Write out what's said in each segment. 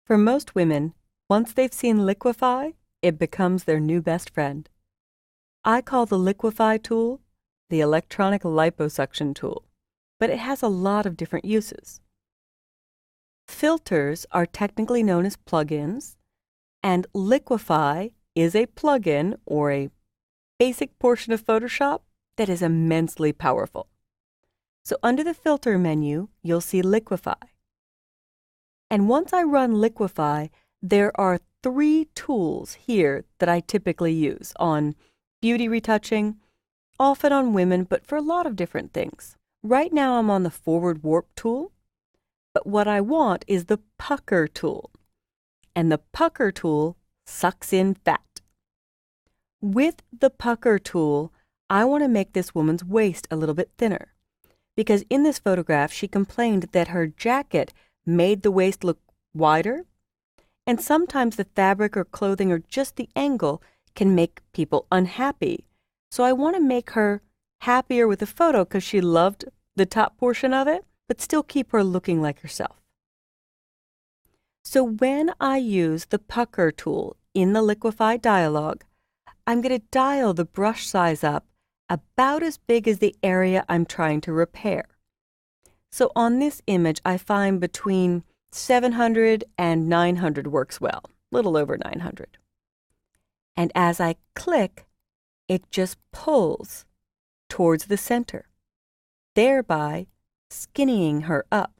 For most women, once they've seen Liquify, it becomes their new best friend. I call the Liquify tool the electronic liposuction tool, but it has a lot of different uses. Filters are technically known as plugins, and Liquify is a plugin or a basic portion of Photoshop that is immensely powerful. So under the filter menu, you'll see Liquify. And once I run Liquify, there are 3 tools here that I typically use on beauty retouching, often on women, but for a lot of different things. Right now I'm on the forward warp tool, but what I want is the pucker tool. And the pucker tool sucks in fat. With the pucker tool, I want to make this woman's waist a little bit thinner, because in this photograph she complained that her jacket made the waist look wider, and sometimes the fabric or clothing or just the angle can make people unhappy. So I want to make her happier with the photo because she loved the top portion of it, but still keep her looking like herself. So when I use the pucker tool in the Liquify dialog, I'm going to dial the brush size up about as big as the area I'm trying to repair. So on this image, I find between 700 and 900 works well, a little over 900. And as I click, it just pulls towards the center, thereby skinnying her up.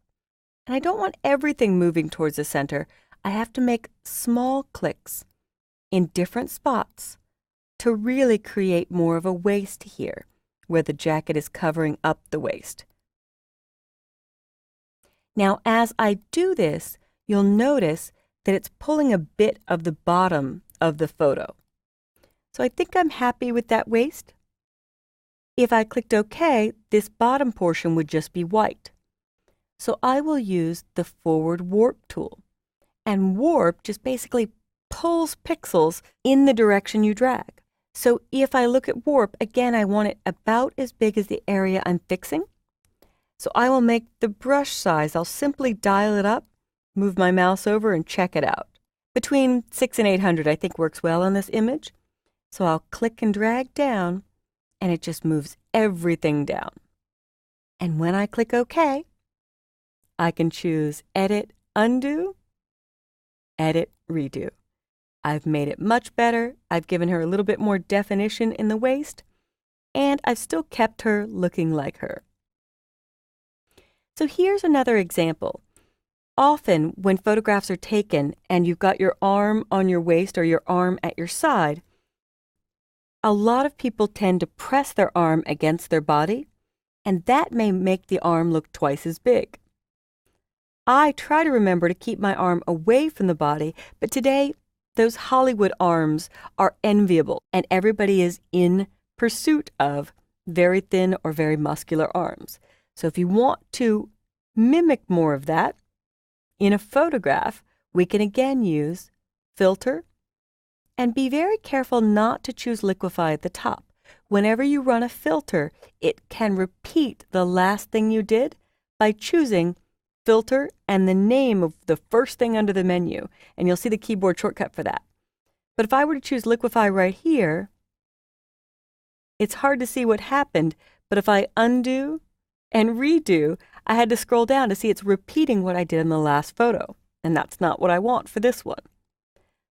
And I don't want everything moving towards the center. I have to make small clicks in different spots to really create more of a waist here, where the jacket is covering up the waist. Now, as I do this, you'll notice that it's pulling a bit of the bottom of the photo. So I think I'm happy with that waist. If I clicked OK, this bottom portion would just be white. So I will use the forward warp tool. And warp just basically pulls pixels in the direction you drag. So if I look at warp, again, I want it about as big as the area I'm fixing. So I will make the brush size, I'll simply dial it up, move my mouse over and check it out. Between 600 and 800 I think works well on this image. So I'll click and drag down and it just moves everything down. And when I click OK, I can choose Edit, Undo, Edit, Redo. I've made it much better, I've given her a little bit more definition in the waist, and I've still kept her looking like her. So here's another example. Often when photographs are taken and you've got your arm on your waist or your arm at your side, a lot of people tend to press their arm against their body, and that may make the arm look twice as big. I try to remember to keep my arm away from the body, but today those Hollywood arms are enviable, and everybody is in pursuit of very thin or very muscular arms. So if you want to mimic more of that, in a photograph, we can again use Filter, and be very careful not to choose Liquify at the top. Whenever you run a filter, it can repeat the last thing you did by choosing Filter and the name of the first thing under the menu, and you'll see the keyboard shortcut for that. But if I were to choose Liquify right here, it's hard to see what happened, but if I undo and redo, I had to scroll down to see it's repeating what I did in the last photo, and that's not what I want for this one.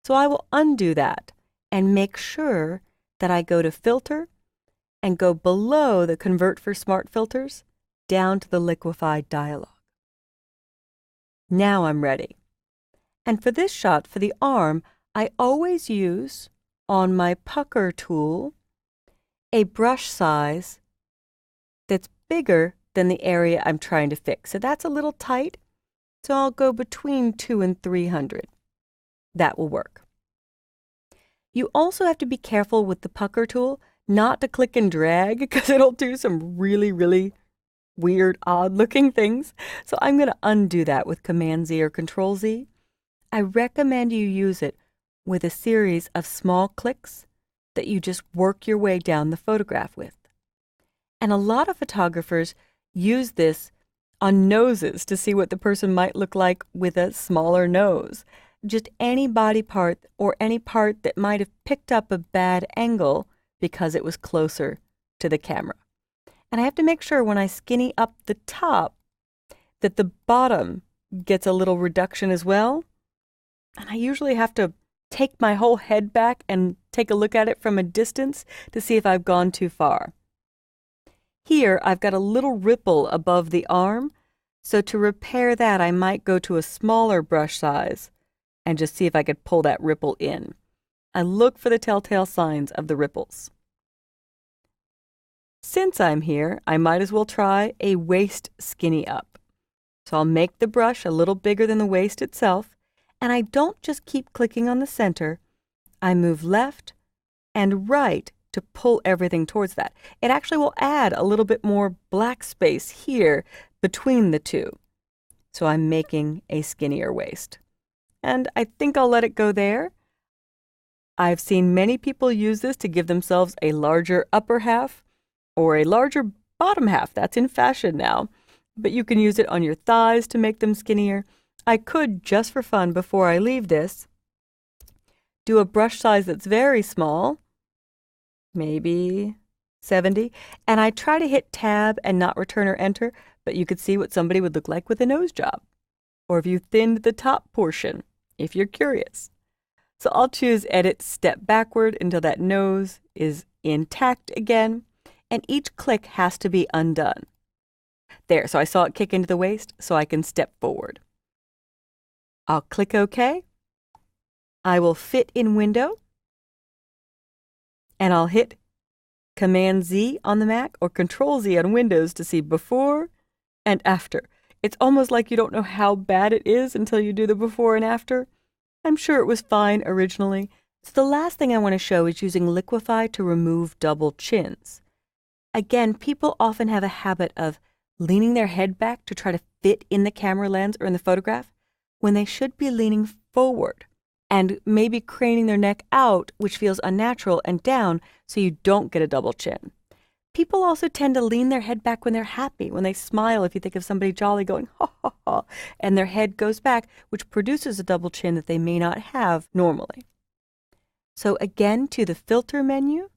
So I will undo that and make sure that I go to Filter and go below the Convert for Smart Filters down to the Liquify dialog. Now I'm ready. And for this shot, for the arm, I always use, on my pucker tool, a brush size that's bigger than the area I'm trying to fix. So that's a little tight, so I'll go between 200 and 300. That will work. You also have to be careful with the pucker tool not to click and drag because it'll do some really weird, odd-looking things. So I'm going to undo that with Command-Z or Control-Z. I recommend you use it with a series of small clicks that you just work your way down the photograph with. And a lot of photographers use this on noses to see what the person might look like with a smaller nose. Just any body part or any part that might have picked up a bad angle because it was closer to the camera. And I have to make sure when I skinny up the top that the bottom gets a little reduction as well. And I usually have to take my whole head back and take a look at it from a distance to see if I've gone too far. Here, I've got a little ripple above the arm, so to repair that, I might go to a smaller brush size and just see if I could pull that ripple in. I look for the telltale signs of the ripples. Since I'm here, I might as well try a waist skinny up. So I'll make the brush a little bigger than the waist itself, and I don't just keep clicking on the center. I move left and right to pull everything towards that. It actually will add a little bit more black space here between the two. So I'm making a skinnier waist. And I think I'll let it go there. I've seen many people use this to give themselves a larger upper half or a larger bottom half. That's in fashion now. But you can use it on your thighs to make them skinnier. I could, just for fun, before I leave this, do a brush size that's very small, maybe 70, and I try to hit tab and not return or enter, but you could see what somebody would look like with a nose job, or if you thinned the top portion, if you're curious. So I'll choose Edit Step Backward until that nose is intact again, and each click has to be undone. There, so I saw it kick into the waist, so I can step forward. I'll click OK. I will fit in window, and I'll hit Command Z on the Mac or Control Z on Windows to see before and after. It's almost like you don't know how bad it is until you do the before and after. I'm sure it was fine originally. So the last thing I want to show is using Liquify to remove double chins. Again, people often have a habit of leaning their head back to try to fit in the camera lens or in the photograph when they should be leaning forward and maybe craning their neck out, which feels unnatural, and down so you don't get a double chin. People also tend to lean their head back when they're happy, when they smile, if you think of somebody jolly going, ha, ha, ha, and their head goes back, which produces a double chin that they may not have normally. So again, to the Filter menu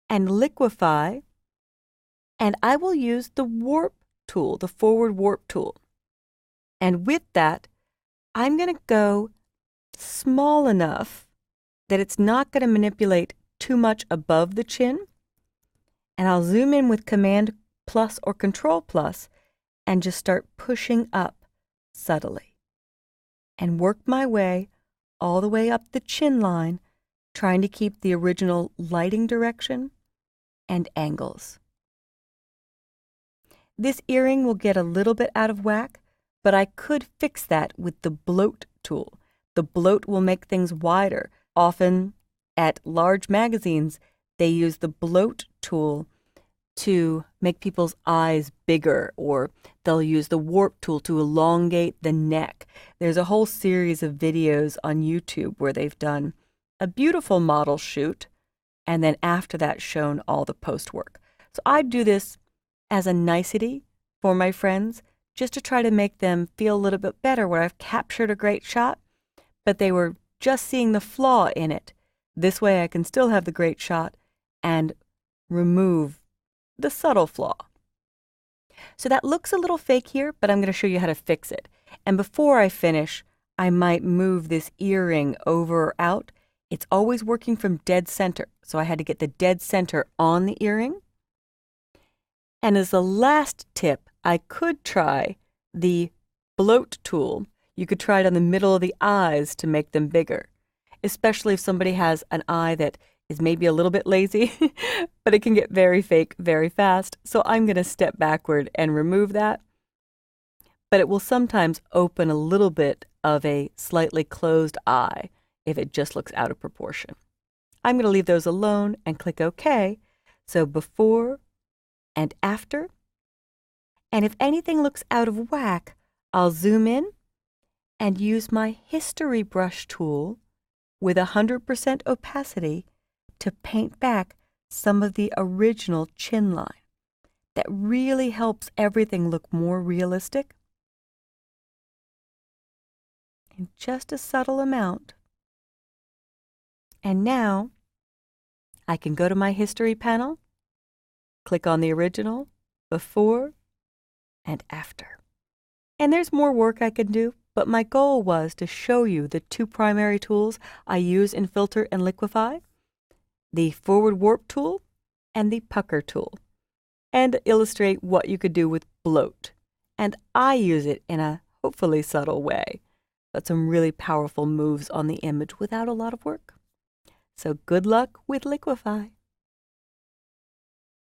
and Liquify, and I will use the Warp tool, the Forward Warp tool. And with that, I'm going to go small enough that it's not going to manipulate too much above the chin. And I'll zoom in with Command plus or Control plus and just start pushing up subtly and work my way all the way up the chin line, trying to keep the original lighting direction and angles. This earring will get a little bit out of whack, but I could fix that with the Bloat tool. The bloat will make things wider. Often at large magazines, they use the bloat tool to make people's eyes bigger, or they'll use the warp tool to elongate the neck. There's a whole series of videos on YouTube where they've done a beautiful model shoot, and then after that shown all the post work. So I do this as a nicety for my friends, just to try to make them feel a little bit better where I've captured a great shot, but they were just seeing the flaw in it. This way I can still have the great shot and remove the subtle flaw. So that looks a little fake here, but I'm going to show you how to fix it. And before I finish, I might move this earring over or out. It's always working from dead center, so I had to get the dead center on the earring. And as the last tip, I could try the bloat tool. You could try it on the middle of the eyes to make them bigger, especially if somebody has an eye that is maybe a little bit lazy, but it can get very fake very fast. So I'm going to step backward and remove that. But it will sometimes open a little bit of a slightly closed eye if it just looks out of proportion. I'm going to leave those alone and click OK. So before and after. And if anything looks out of whack, I'll zoom in and use my History Brush tool with 100% opacity to paint back some of the original chin line. That really helps everything look more realistic. in just a subtle amount. And now I can go to my history panel, click on the original, before, and after. And there's more work I can do, but my goal was to show you the two primary tools I use in Filter and Liquify, the Forward Warp tool and the Pucker tool, and illustrate what you could do with bloat. And I use it in a hopefully subtle way, but some really powerful moves on the image without a lot of work. So good luck with Liquify.